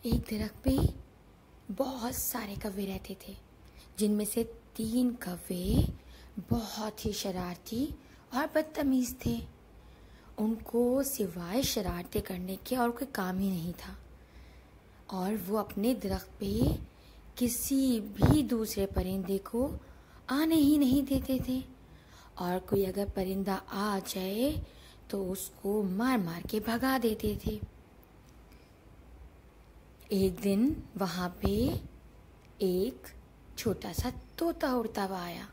एक दरख्त पे बहुत सारे कौवे रहते थे, जिनमें से 3 कौवे बहुत ही शरारती और बदतमीज थे। उनको सिवाय शरारतें करने के और कोई काम ही नहीं था, और वो अपने दरख्त पे किसी भी दूसरे परिंदे को आने ही नहीं देते थे। और कोई अगर परिंदा आ जाए तो उसको मार मार के भगा देते थे। एक दिन वहाँ पे एक छोटा सा तोता उड़ता हुआ आया,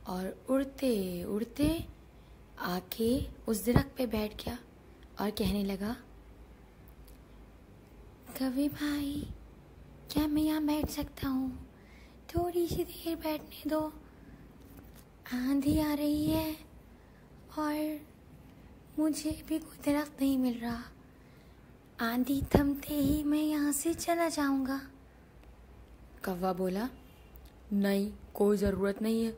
और उड़ते उड़ते आके उस दरख्त पे बैठ गया और कहने लगा, कौवे भाई, क्या मैं यहाँ बैठ सकता हूँ? थोड़ी सी देर बैठने दो, आंधी आ रही है और मुझे भी कोई दरख्त नहीं मिल रहा। आंधी थमते ही मैं यहाँ से चला जाऊंगा। कौवा बोला, नहीं, कोई ज़रूरत नहीं है,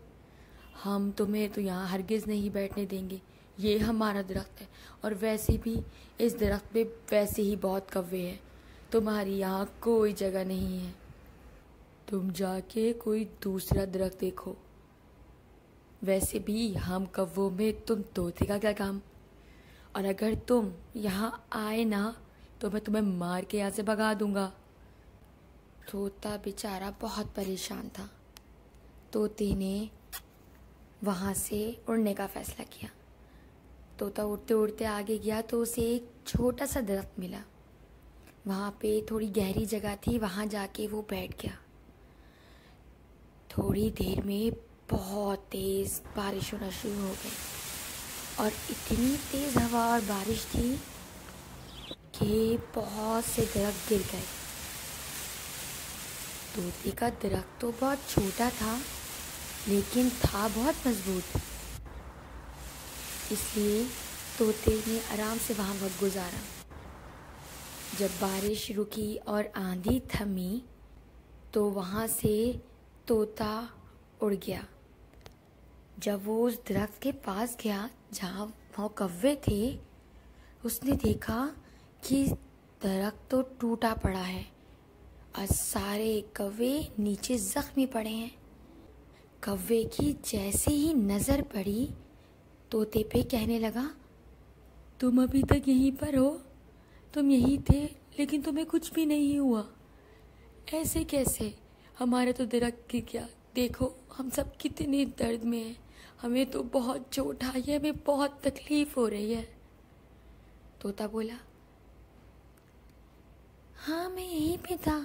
हम तुम्हें तो यहाँ हरगिज़ नहीं बैठने देंगे। ये हमारा दरख्त है, और वैसे भी इस दरख्त पे वैसे ही बहुत कौवे हैं, तुम्हारी यहाँ कोई जगह नहीं है। तुम जाके कोई दूसरा दरख्त देखो। वैसे भी हम कौवों में तुम तोते का क्या काम? और अगर तुम यहाँ आए ना तो मैं तुम्हें मार के यहाँ से भगा दूंगा। तोता बेचारा बहुत परेशान था। तोते ने वहाँ से उड़ने का फैसला किया। तोता उड़ते उड़ते आगे गया तो उसे एक छोटा सा दरख्त मिला। वहाँ पे थोड़ी गहरी जगह थी, वहाँ जाके वो बैठ गया। थोड़ी देर में बहुत तेज़ बारिश होना शुरू हो गई, और इतनी तेज़ हवा और बारिश थी कि बहुत से दरख्त गिर गए। तोते का दरख्त तो बहुत छोटा था, लेकिन था बहुत मजबूत, इसलिए तोते ने आराम से वहाँ वक्त गुजारा। जब बारिश रुकी और आंधी थमी तो वहाँ से तोता उड़ गया। जब वो उस दरख्त के पास गया जहाँ वहाँ कौवे थे, उसने देखा कि दरख्त तो टूटा पड़ा है और सारे कौवे नीचे जख्मी पड़े हैं। कौवे की जैसे ही नज़र पड़ी तोते पे, कहने लगा, तुम अभी तक यहीं पर हो? तुम यहीं थे लेकिन तुम्हें कुछ भी नहीं हुआ? ऐसे कैसे? हमारे तो दरख्त गिर गया, देखो हम सब कितने दर्द में हैं, हमें तो बहुत चोट आई है, हमें बहुत तकलीफ हो रही है। तोता बोला, हाँ मैं यहीं पे था,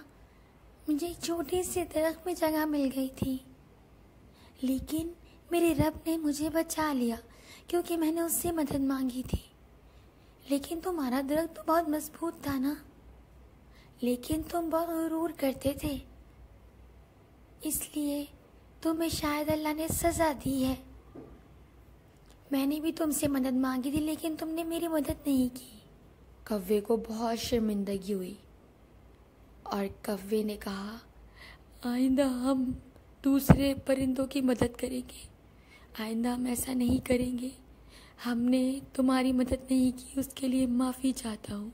मुझे एक छोटे से दरख्त में जगह मिल गई थी, लेकिन मेरे रब ने मुझे बचा लिया क्योंकि मैंने उससे मदद मांगी थी। लेकिन तुम्हारा दरख्त तो बहुत मजबूत था ना, लेकिन तुम बहुत गुरूर करते थे, इसलिए तुम्हें शायद अल्लाह ने सज़ा दी है। मैंने भी तुमसे मदद मांगी थी, लेकिन तुमने मेरी मदद नहीं की। कौवे को बहुत शर्मिंदगी हुई, और कौवे ने कहा, आइंदा हम दूसरे परिंदों की मदद करेंगे, आइंदा हम ऐसा नहीं करेंगे। हमने तुम्हारी मदद नहीं की, उसके लिए माफ़ी चाहता हूँ।